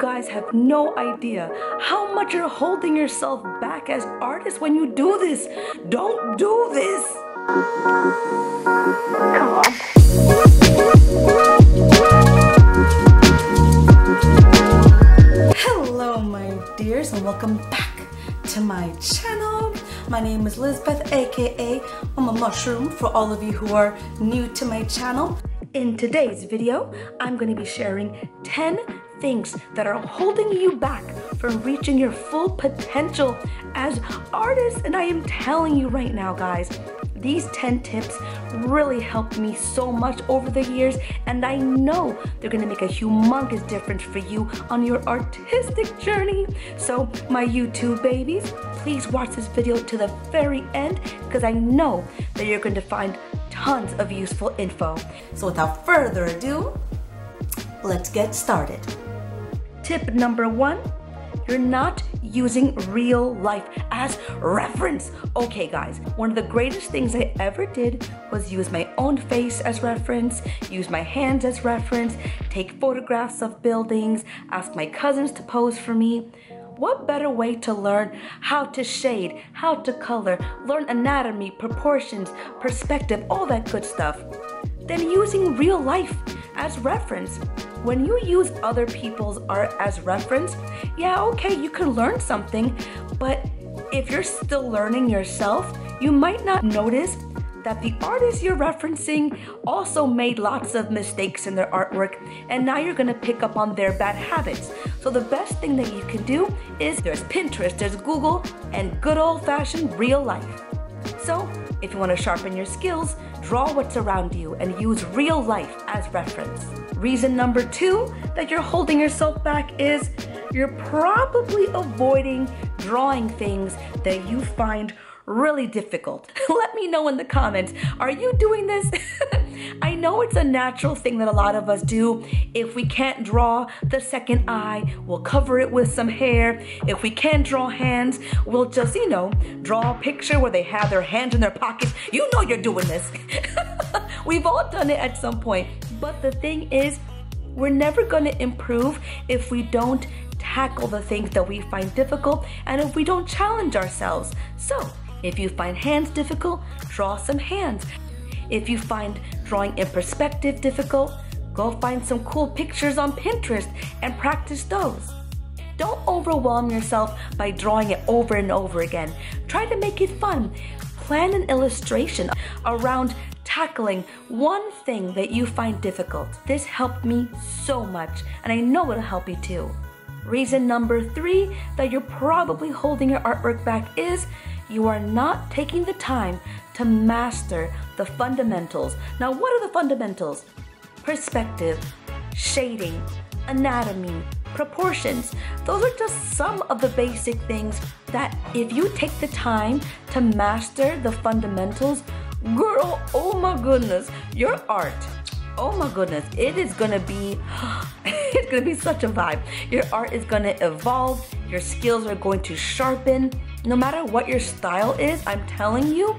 guys have no idea how much you're holding yourself back as artists when you do this. Don't do this. Come on. Hello, my dears, and welcome back to my channel. My name is Lisbeth, aka Mama Mushroom, for all of you who are new to my channel. In today's video, I'm going to be sharing 10 things that are holding you back from reaching your full potential as artists. And I am telling you right now, guys, these 10 tips really helped me so much over the years, and I know they're gonna make a humongous difference for you on your artistic journey. So my YouTube babies, please watch this video to the very end, because I know that you're going to find tons of useful info. So without further ado, let's get started. Tip number 1, you're not using real life as reference. Okay guys, one of the greatest things I ever did was use my own face as reference, use my hands as reference, take photographs of buildings, ask my cousins to pose for me. What better way to learn how to shade, how to color, learn anatomy, proportions, perspective, all that good stuff, than using real life as reference. When you use other people's art as reference, yeah, okay, you can learn something, but if you're still learning yourself, you might not notice that the artist you're referencing also made lots of mistakes in their artwork, and now you're gonna pick up on their bad habits. So the best thing that you can do is there's Pinterest, there's Google, and good old-fashioned real life. So if you wanna sharpen your skills, draw what's around you and use real life as reference. Reason number 2 that you're holding yourself back is you're probably avoiding drawing things that you find really difficult. Let me know in the comments, are you doing this? I know it's a natural thing that a lot of us do. If we can't draw the second eye, we'll cover it with some hair. If we can't draw hands, we'll just, draw a picture where they have their hands in their pockets. You know you're doing this. We've all done it at some point. But the thing is, we're never gonna improve if we don't tackle the things that we find difficult and if we don't challenge ourselves. So, if you find hands difficult, draw some hands. If you find drawing in perspective difficult, go find some cool pictures on Pinterest and practice those. Don't overwhelm yourself by drawing it over and over again. Try to make it fun. Plan an illustration around tackling one thing that you find difficult. This helped me so much, and I know it'll help you too. Reason number 3 that you're probably holding your artwork back is you are not taking the time to master the fundamentals. Now, what are the fundamentals? Perspective, shading, anatomy, proportions. Those are just some of the basic things that if you take the time to master the fundamentals, girl, oh my goodness, your art, oh my goodness, it is gonna be, it's gonna be such a vibe. Your art is gonna evolve, your skills are going to sharpen. No matter what your style is, I'm telling you,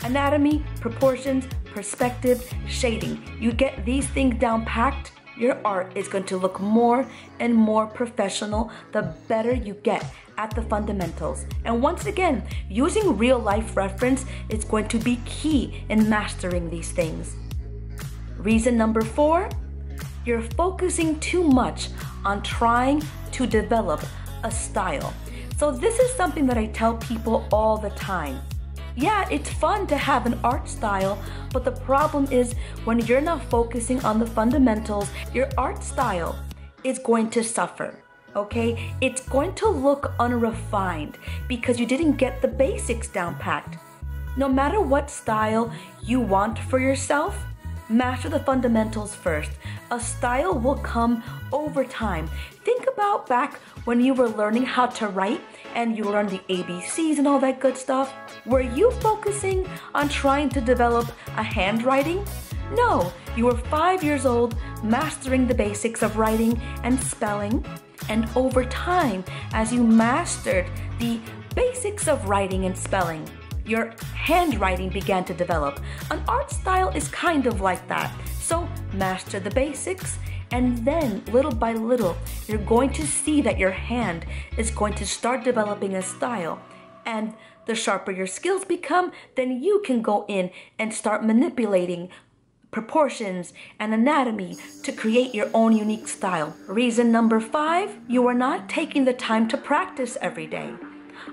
anatomy, proportions, perspective, shading, you get these things down packed, your art is going to look more and more professional the better you get at the fundamentals. And once again, using real life reference is going to be key in mastering these things. Reason number 4, you're focusing too much on trying to develop a style. So this is something that I tell people all the time. Yeah, it's fun to have an art style, but the problem is when you're not focusing on the fundamentals, your art style is going to suffer, okay? It's going to look unrefined because you didn't get the basics down packed. No matter what style you want for yourself, master the fundamentals first. A style will come over time. Think about back when you were learning how to write and you learned the ABCs and all that good stuff. Were you focusing on trying to develop a handwriting? No, you were 5 years old mastering the basics of writing and spelling. And over time, as you mastered the basics of writing and spelling, your handwriting began to develop. An art style is kind of like that. So master the basics And then little by little, you're going to see that your hand is going to start developing a style. And the sharper your skills become, then you can go in and start manipulating proportions and anatomy to create your own unique style. Reason number 5, you are not taking the time to practice every day.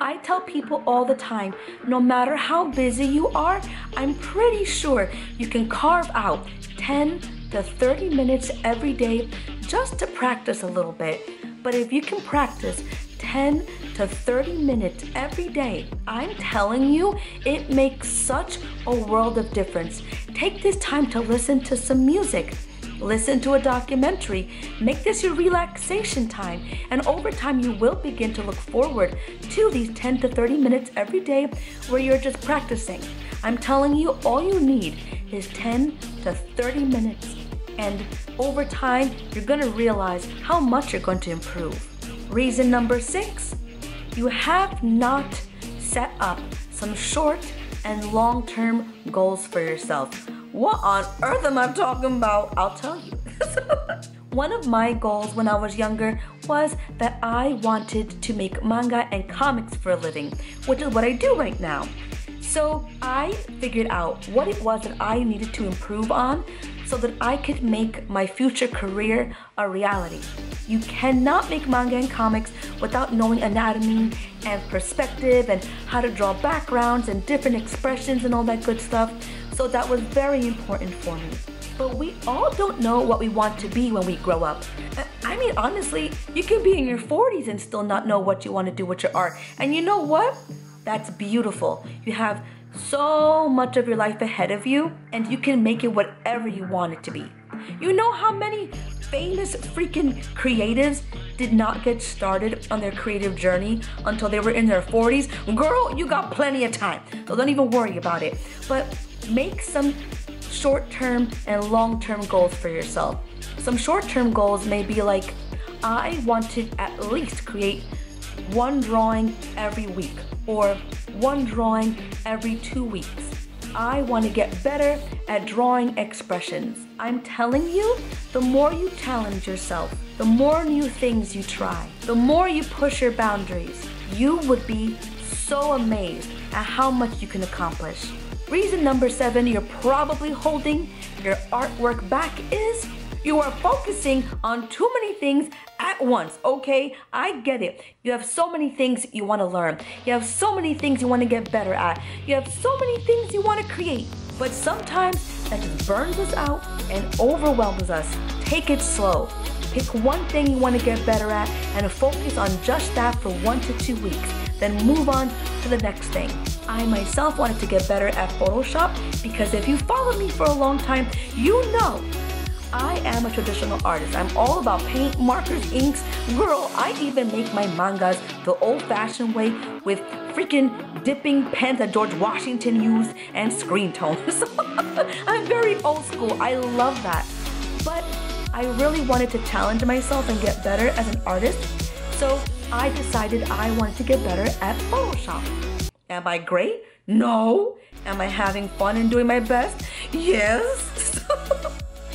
I tell people all the time, no matter how busy you are, I'm pretty sure you can carve out 10 to 30 minutes every day just to practice a little bit. But if you can practice 10 to 30 minutes every day, I'm telling you, it makes such a world of difference. Take this time to listen to some music, listen to a documentary, make this your relaxation time, and over time you will begin to look forward to these 10 to 30 minutes every day where you're just practicing. I'm telling you, all you need is 10 to 30 minutes, and over time you're gonna realize how much you're going to improve. Reason number 6, you have not set up some short and long-term goals for yourself. What on earth am I talking about? I'll tell you. One of my goals when I was younger was that I wanted to make manga and comics for a living, which is what I do right now. So I figured out what it was that I needed to improve on so that I could make my future career a reality. You cannot make manga and comics without knowing anatomy and perspective and how to draw backgrounds and different expressions and all that good stuff. So that was very important for me. But we all don't know what we want to be when we grow up. I mean, honestly, you can be in your 40s and still not know what you want to do with your art. And you know what? That's beautiful. You have so much of your life ahead of you, and you can make it whatever you want it to be. You know how many famous freaking creatives did not get started on their creative journey until they were in their 40s? Girl, you got plenty of time, so don't even worry about it. But make some short-term and long-term goals for yourself. Some short-term goals may be like, I want to at least create one drawing every week, or one drawing every 2 weeks. I want to get better at drawing expressions. I'm telling you, the more you challenge yourself, the more new things you try, the more you push your boundaries, you would be so amazed at how much you can accomplish. Reason number 7 you're probably holding your artwork back is you are focusing on too many things at once, okay? I get it. You have so many things you want to learn. You have so many things you want to get better at. You have so many things you want to create. But sometimes that just burns us out and overwhelms us. Take it slow. Pick one thing you want to get better at and focus on just that for 1 to 2 weeks. Then move on to the next thing. I myself wanted to get better at Photoshop because if you followed me for a long time, you know I am a traditional artist. I'm all about paint, markers, inks. Girl, I even make my mangas the old-fashioned way with freaking dipping pens that George Washington used and screen tones. I'm very old school. I love that. But I really wanted to challenge myself and get better as an artist. So I decided I wanted to get better at Photoshop. Am I great? No. Am I having fun and doing my best? Yes.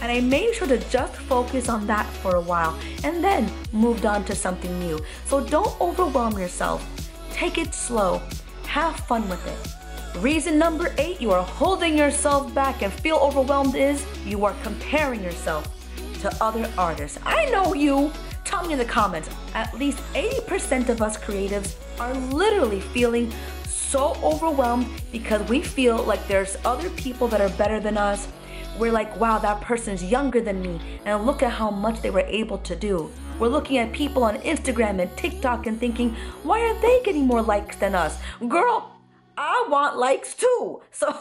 And I made sure to just focus on that for a while and then moved on to something new. So don't overwhelm yourself. Take it slow. Have fun with it. Reason number 8 you are holding yourself back and feel overwhelmed is you are comparing yourself to other artists. I know you. Tell me in the comments. At least 80% of us creatives are literally feeling so overwhelmed because we feel like there's other people that are better than us. We're like, wow, that person's younger than me, and look at how much they were able to do. We're looking at people on Instagram and TikTok and thinking, why are they getting more likes than us? Girl, I want likes too. So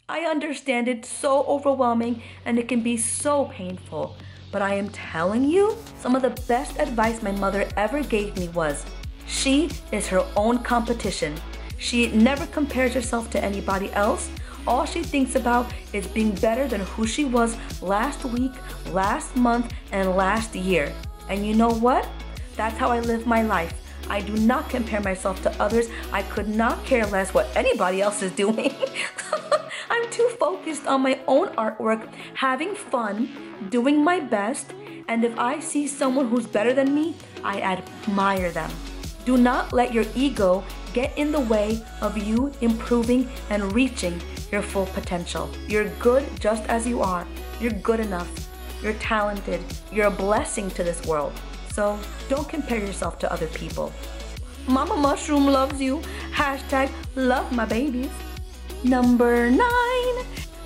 I understand it's so overwhelming and it can be so painful. But I am telling you, some of the best advice my mother ever gave me was, she is her own competition. She never compares herself to anybody else. All she thinks about is being better than who she was last week, last month, and last year. And you know what? That's how I live my life. I do not compare myself to others. I could not care less what anybody else is doing. I'm too focused on my own artwork, having fun, doing my best, And if I see someone who's better than me, I admire them. Do not let your ego get in the way of you improving and reaching your full potential. You're good just as you are. You're good enough. You're talented. You're a blessing to this world. So don't compare yourself to other people. Mama Mushroom loves you. Hashtag love my babies. Number 9.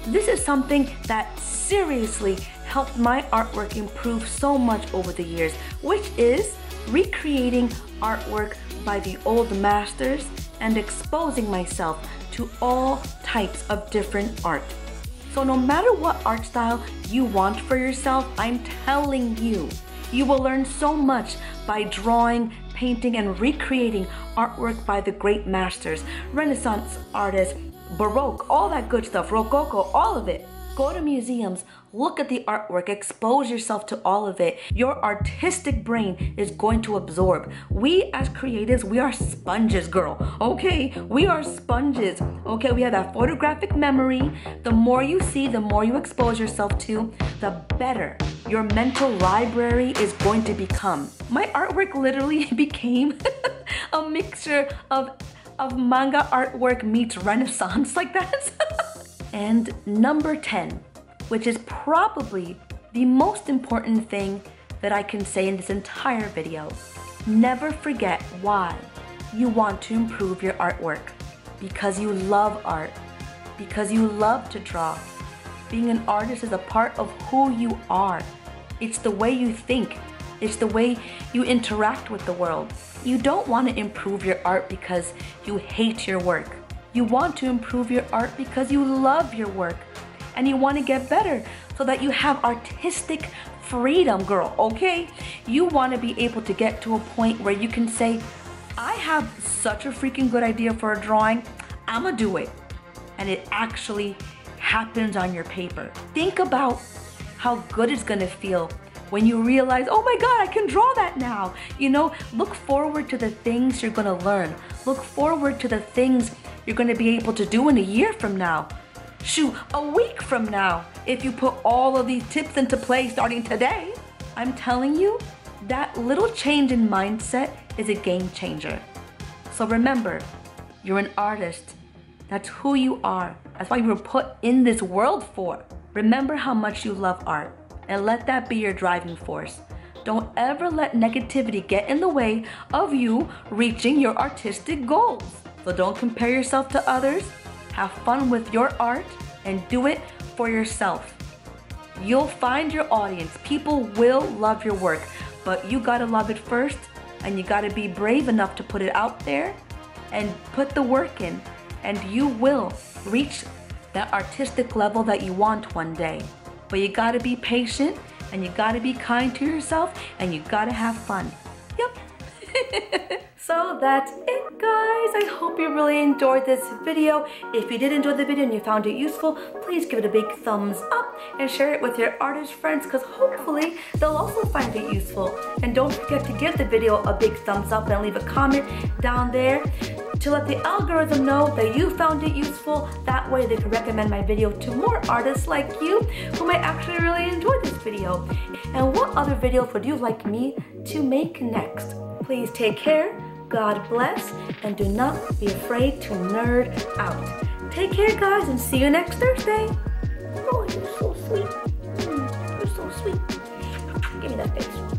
This is something that seriously helped my artwork improve so much over the years, which is recreating artwork by the old masters and exposing myself to all types of different art. So no matter what art style you want for yourself, I'm telling you, you will learn so much by drawing, painting, and recreating artwork by the great masters, Renaissance artists, Baroque, all that good stuff, Rococo, all of it. Go to museums, look at the artwork, expose yourself to all of it. Your artistic brain is going to absorb. We as creatives, we are sponges, girl, okay? We are sponges, okay? We have that photographic memory. The more you see, the more you expose yourself to, the better your mental library is going to become. My artwork literally became a mixture of manga artwork meets Renaissance, like that. And number 10, which is probably the most important thing that I can say in this entire video. Never forget why you want to improve your artwork. Because you love art. Because you love to draw. Being an artist is a part of who you are. It's the way you think. It's the way you interact with the world. You don't want to improve your art because you hate your work. You want to improve your art because you love your work. And you want to get better so that you have artistic freedom, girl, okay? You want to be able to get to a point where you can say, I have such a freaking good idea for a drawing, I'ma do it. And it actually happens on your paper. Think about how good it's gonna feel when you realize, oh my God, I can draw that now. You know, look forward to the things you're gonna learn. Look forward to the things you're gonna be able to do in a year from now. Shoot, a week from now, if you put all of these tips into play starting today. I'm telling you, that little change in mindset is a game changer. So remember, you're an artist. That's who you are. That's what you were put in this world for. Remember how much you love art and let that be your driving force. Don't ever let negativity get in the way of you reaching your artistic goals. So don't compare yourself to others. Have fun with your art and do it for yourself. You'll find your audience. People will love your work, but you gotta love it first, and you gotta be brave enough to put it out there and put the work in, and you will reach that artistic level that you want one day. But you gotta be patient, and you gotta be kind to yourself, and you gotta have fun. Yep. So that's it, guys. I hope you really enjoyed this video. If you did enjoy the video and you found it useful, please give it a big thumbs up and share it with your artist friends, because hopefully they'll also find it useful. And don't forget to give the video a big thumbs up and leave a comment down there to let the algorithm know that you found it useful. That way they can recommend my video to more artists like you who might actually really enjoy this video. And what other videos would you like me to make next? Please take care, God bless, and do not be afraid to nerd out. Take care, guys, and see you next Thursday. Oh, you're so sweet. You're so sweet. Give me that face.